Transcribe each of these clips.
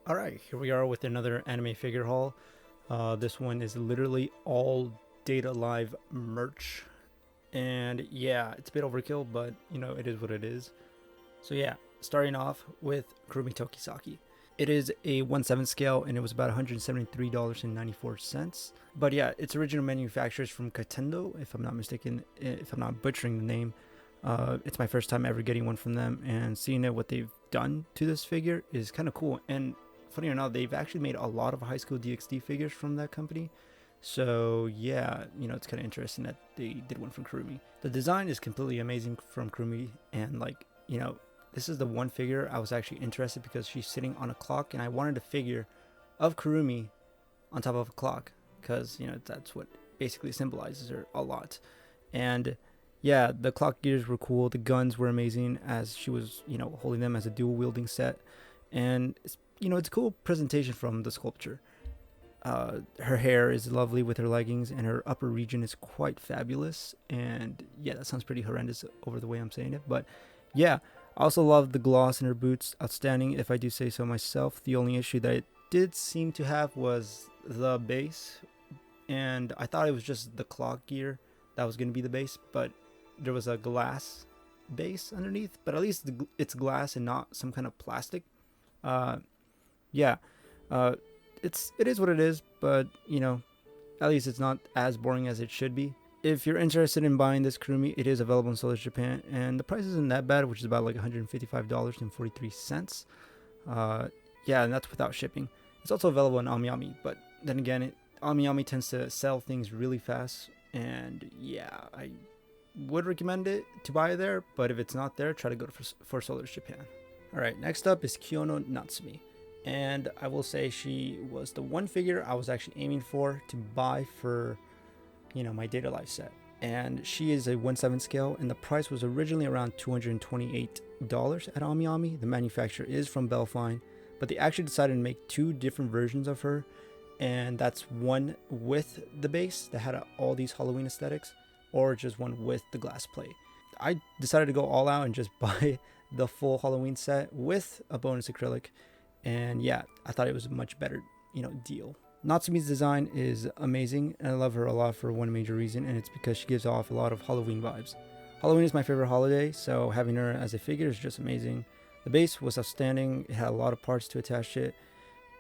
Alright, here we are with another anime figure haul. This one is literally all Data Live merch. And yeah, it's a bit overkill, but you know, it is what it is. So yeah, starting off with Kurumi Tokisaki. It is a 1/7 scale and it was about $173.94. But yeah, its original manufacturer is from Katendo, if I'm not mistaken, if I'm not butchering the name. It's my first time ever getting one from them, and seeing what they've done to this figure is kind of cool. And funny or not, they've actually made a lot of high school DxD figures from that company. So yeah, you know, it's kind of interesting that they did one from Kurumi. The design is completely amazing from Kurumi, and like, you know, this is the one figure I was actually interested because she's sitting on a clock, and I wanted a figure of Kurumi on top of a clock because, you know, that's what basically symbolizes her a lot. And yeah, the clock gears were cool. The guns were amazing as she was, you know, holding them as a dual wielding set. And it's, you know, it's a cool presentation from the sculpture. Her hair is lovely with her leggings, and her upper region is quite fabulous. And yeah, that sounds pretty horrendous over the way I'm saying it, but yeah, I also love the gloss in her boots. Outstanding, if I do say so myself. The only issue that it did seem to have was the base, and I thought it was just the clock gear that was going to be the base, but there was a glass base underneath. But at least it's glass and not some kind of plastic. Uh, yeah, uh, it is what it is, but you know, at least it's not as boring as it should be. If you're interested in buying this Kurumi, it is available in Solis Japan, and the price isn't that bad, which is about like $155.43. Yeah, and that's without shipping. It's also available in AmiAmi, but then again, AmiAmi tends to sell things really fast, and yeah, I would recommend it to buy there, but if it's not there, try to go for Solis Japan. Alright, next up is Kyouno Natsumi. And I will say she was the one figure I was actually aiming for to buy for, you know, my Data Life set. And she is a 1/7 scale, and the price was originally around $228 at AmiAmi. The manufacturer is from Belfine, but they actually decided to make two different versions of her, and that's one with the base that had all these Halloween aesthetics, or just one with the glass plate. I decided to go all out and just buy the full Halloween set with a bonus acrylic, and yeah, I thought it was a much better, you know, deal. Natsumi's design is amazing, and I love her a lot for one major reason, and it's because she gives off a lot of Halloween vibes. Halloween is my favorite holiday, so having her as a figure is just amazing. The base was outstanding. It had a lot of parts to attach to it,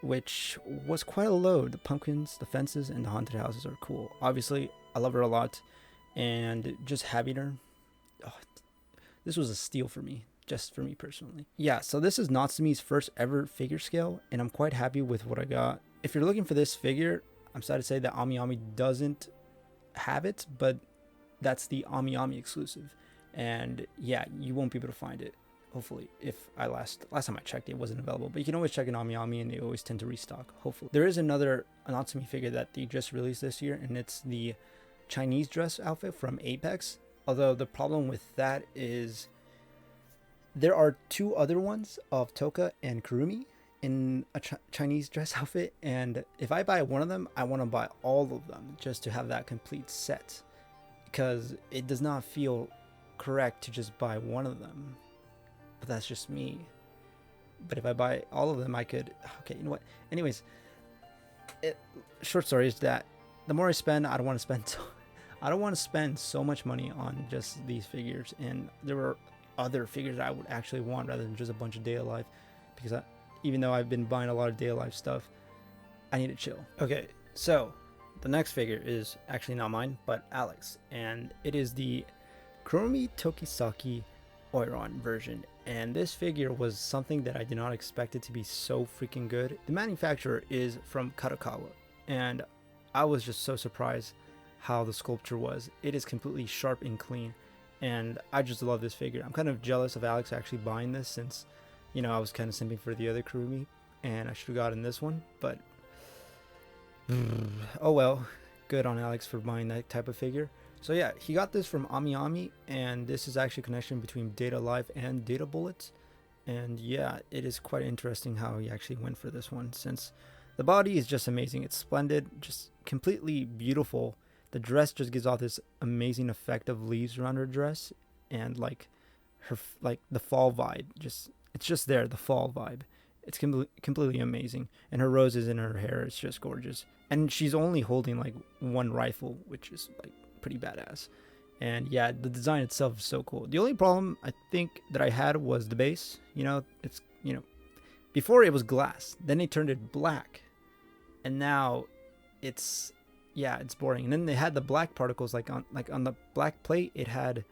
which was quite a load. The pumpkins, the fences, and the haunted houses are cool. Obviously, I love her a lot, and just having her, oh, this was a steal for me, just for me personally. Yeah, so this is Natsumi's first ever figure scale, and I'm quite happy with what I got. If you're looking for this figure, I'm sad to say that AmiAmi doesn't have it, but that's the AmiAmi exclusive. And yeah, you won't be able to find it. Hopefully, if I last time I checked, it wasn't available. But you can always check in AmiAmi, and they always tend to restock. Hopefully, there is another Natsumi figure that they just released this year, and it's the Chinese dress outfit from Apex. Although the problem with that is there are two other ones of Toka and Kurumi in a Chinese dress outfit, and if I buy one of them, I want to buy all of them just to have that complete set, because it does not feel correct to just buy one of them. But that's just me. But if I buy all of them, I could. Okay, you know what? Anyways, short story is that the more I spend, I don't want to spend so much money on just these figures, and there were other figures I would actually want rather than just a bunch of Data Life, because even though I've been buying a lot of Data Life stuff, I need to chill. Okay, so the next figure is actually not mine, but Alex, and it is the Kurumi Tokisaki Oiran version. And this figure was something that I did not expect it to be so freaking good. The manufacturer is from Kadokawa, and I was just so surprised how the sculpture was. It is completely sharp and clean, and I just love this figure. I'm kind of jealous of Alex actually buying this, since, you know, I was kind of simping for the other Kurumi, and I should have gotten this one, but oh well. Good on Alex for buying that type of figure. So yeah, he got this from AmiAmi, and this is actually a connection between Data Life and Data Bullets. And yeah, it is quite interesting how he actually went for this one, since the body is just amazing. It's splendid, just completely beautiful. The dress just gives off this amazing effect of leaves around her dress, and like her, like the fall vibe, it's just there, the fall vibe. It's completely amazing. And her roses in her hair is just gorgeous. And she's only holding like one rifle, which is like pretty badass. And yeah, the design itself is so cool. The only problem I think that I had was the base. It's before it was glass, then they turned it black, and now it's it's boring. And then they had the black particles like on the black plate, it had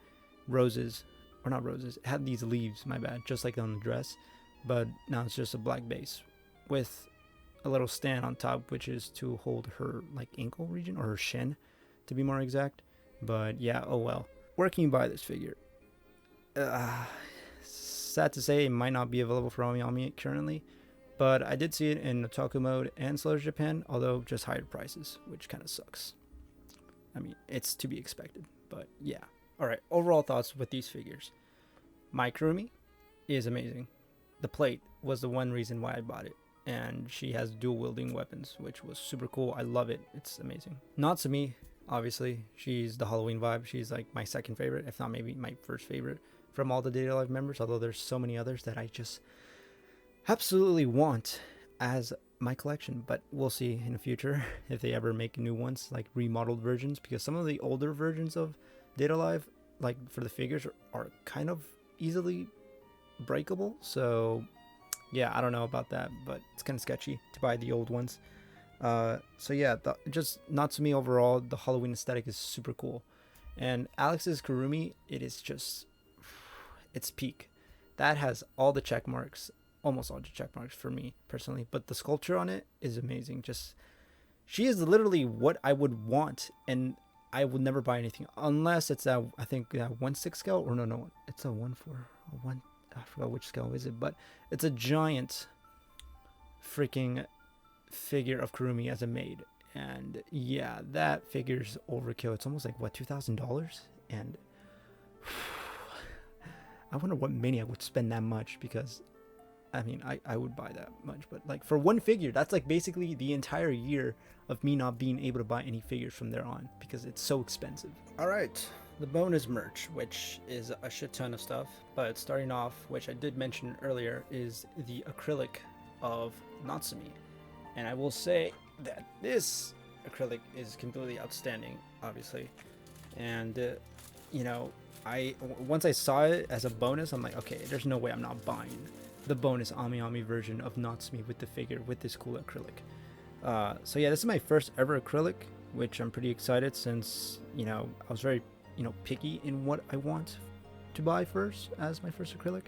roses, or not roses, it had these leaves, my bad, just like on the dress. But now it's just a black base with a little stand on top, which is to hold her like ankle region, or her shin to be more exact. But yeah, oh well. Where can you buy this figure? Sad to say, it might not be available for OmiYami currently, but I did see it in Otaku Mode and Slaughter Japan, although just higher prices, which kind of sucks. I mean, it's to be expected, but yeah. Alright, overall thoughts with these figures. My Kurumi is amazing. The plate was the one reason why I bought it, and she has dual wielding weapons, which was super cool. I love it. It's amazing. Natsumi, obviously, she's the Halloween vibe. She's like my second favorite, if not maybe my first favorite from all the Data Live members, although there's so many others that I just absolutely want as my collection. But we'll see in the future if they ever make new ones, like remodeled versions, because some of the older versions of Data Live, like for the figures, are kind of easily breakable. So yeah, I don't know about that, but it's kind of sketchy to buy the old ones. So yeah, just Natsumi overall, the Halloween aesthetic is super cool. And Alex's Kurumi, it's peak. That has all the check marks, almost all the check marks for me personally, but the sculpture on it is amazing. She is literally what I would want, and I would never buy anything unless it's that, I think, 1/6 scale, or no, it's a 1/4, I forgot which scale is it, but it's a giant freaking figure of Kurumi as a maid. And yeah, that figure's overkill. It's almost like, what, $2,000? And I wonder what maniac would spend that much, because I mean, I would buy that much, but like for one figure, that's like basically the entire year of me not being able to buy any figures from there on, because it's so expensive. All right, the bonus merch, which is a shit ton of stuff, but starting off, which I did mention earlier, is the acrylic of Natsumi. And I will say that this acrylic is completely outstanding, obviously. And once I saw it as a bonus, I'm like, okay, there's no way I'm not buying the bonus OmiYami version of Natsumi with the figure with this cool acrylic. So yeah, this is my first ever acrylic, which I'm pretty excited, since I was very picky in what I want to buy first as my first acrylic.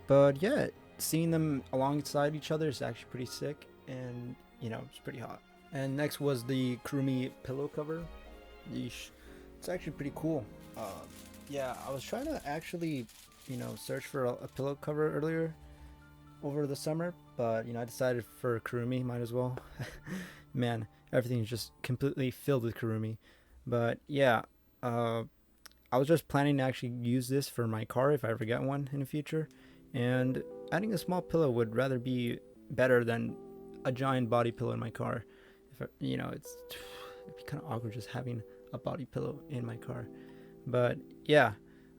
But yeah, seeing them alongside each other is actually pretty sick, and it's pretty hot. And next was the Kurumi pillow cover. Yeesh. It's actually pretty cool. Yeah, I was trying to actually search for a pillow cover earlier over the summer, but I decided for Kurumi, might as well. Man, everything's just completely filled with Kurumi. But yeah, I was just planning to actually use this for my car if I ever get one in the future, and adding a small pillow would rather be better than a giant body pillow in my car. It'd be kind of awkward just having a body pillow in my car. But yeah,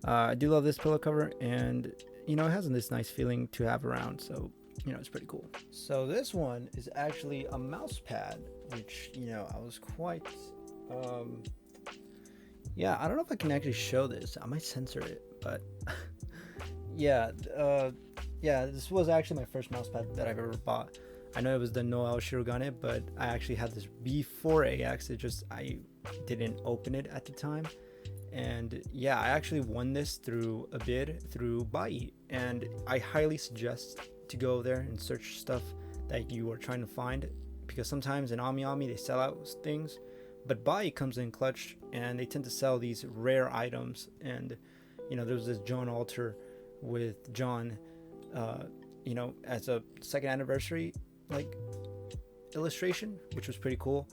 I do love this pillow cover, and it has this nice feeling to have around, so it's pretty cool. So this one is actually a mouse pad, which I was quite yeah, I don't know if I can actually show this. I might censor it, but yeah, this was actually my first mouse pad that I've ever bought. I know it was the Noel Shirogane, but I actually had this before AX. I didn't open it at the time. And yeah, I actually won this through a bid through Bai, and I highly suggest to go there and search stuff that you are trying to find, because sometimes in OmiYami they sell out things, but Bai comes in clutch, and they tend to sell these rare items. And there was this John altar with John as a second anniversary like illustration, which was pretty cool.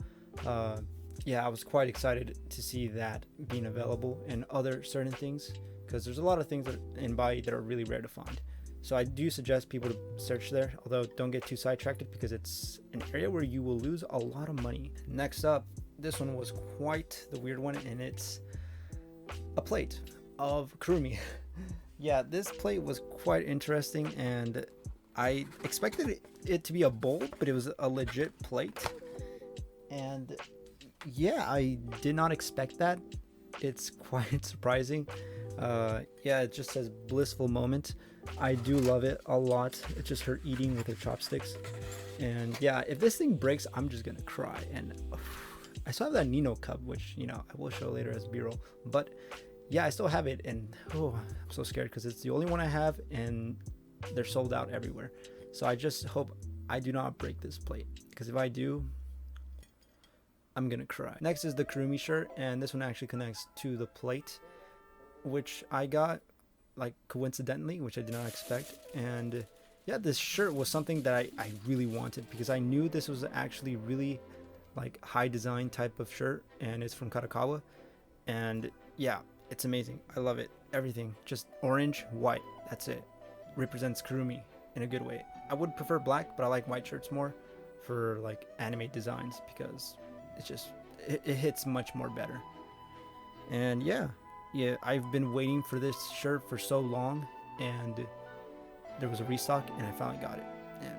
Yeah, I was quite excited to see that being available, and other certain things, because there's a lot of things that in Bai that are really rare to find. So I do suggest people to search there, although don't get too sidetracked, because it's an area where you will lose a lot of money. Next up, this one was quite the weird one, and it's a plate of Kurumi. Yeah, this plate was quite interesting, and I expected it to be a bold, but it was a legit plate. And yeah, I did not expect that. It's quite surprising. Yeah, it just says blissful moment. I do love it a lot. It's just her eating with her chopsticks. And yeah, if this thing breaks, I'm just gonna cry. And I still have that Nino cup, which, you know, I will show later as B-roll. But yeah, I still have it, and oh, I'm so scared because it's the only one I have, and they're sold out everywhere. So I just hope I do not break this plate, because if I do, I'm gonna cry. Next is the Kurumi shirt, and this one actually connects to the plate, which I got like coincidentally, which I did not expect. And yeah, this shirt was something that I really wanted, because I knew this was actually really like high design type of shirt, and it's from Kadokawa. And yeah, it's amazing. I love it. Everything, just orange, white, that's it. Represents Kurumi in a good way. I would prefer black, but I like white shirts more for like anime designs, because it's just it hits much more better. And yeah, I've been waiting for this shirt for so long, and there was a restock and I finally got it, and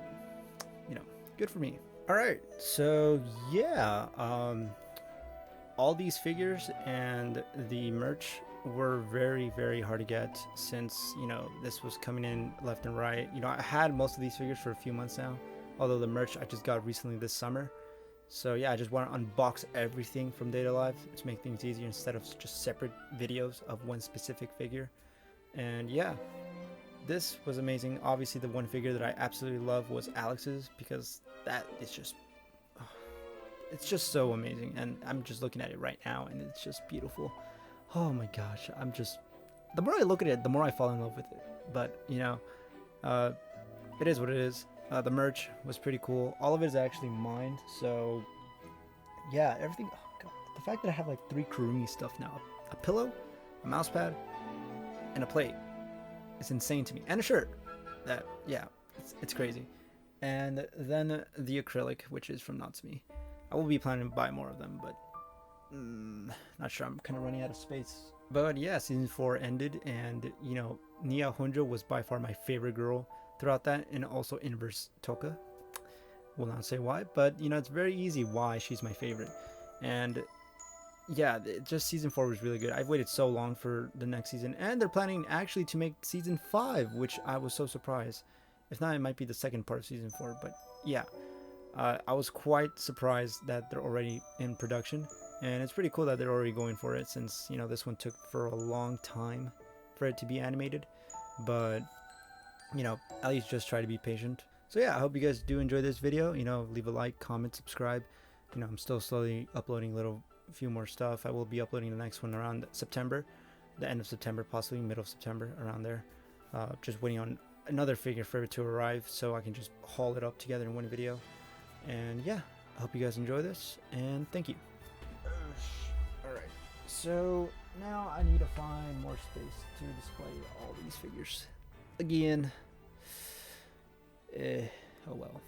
you know, good for me. All right, so yeah, all these figures and the merch were very hard to get, since, you know, this was coming in left and right. You know, I had most of these figures for a few months now, although the merch I just got recently this summer. So yeah, I just want to unbox everything from Data Live to make things easier, instead of just separate videos of one specific figure. And yeah, this was amazing. Obviously, the one figure that I absolutely love was Alex's, because that is just, oh, it's just so amazing. And I'm just looking at it right now, and it's just beautiful. Oh my gosh, I'm just, the more I look at it, the more I fall in love with it. But you know, it is what it is. The merch was pretty cool. All of it is actually mined, so yeah, everything. Oh god, the fact that I have like 3 Kurumi stuff now: a pillow, a mouse pad, and a plate. It's insane to me, and a shirt. That, yeah, it's crazy. And then the acrylic, which is from Natsumi. I will be planning to buy more of them, but not sure. I'm kind of running out of space. But yeah, season 4 ended, and you know, Nia Honjo was by far my favorite girl throughout that, and also Inverse Toka. Will not say why, but you know, it's very easy why she's my favorite. And yeah, just season 4 was really good. I've waited so long for the next season, and they're planning actually to make season 5, which I was so surprised. If not, it might be the second part of season 4, but yeah, I was quite surprised that they're already in production, and it's pretty cool that they're already going for it, since, you know, this one took for a long time for it to be animated. But you know, at least just try to be patient. So yeah, I hope you guys do enjoy this video. You know, leave a like, comment, subscribe. You know, I'm still slowly uploading a few more stuff. I will be uploading the next one around September, the end of September, possibly middle of September, around there. Just waiting on another figure for it to arrive, so I can just haul it up together in one video. And yeah, I hope you guys enjoy this, and thank you. Alright, so now I need to find more space to display all these figures. Again, oh well.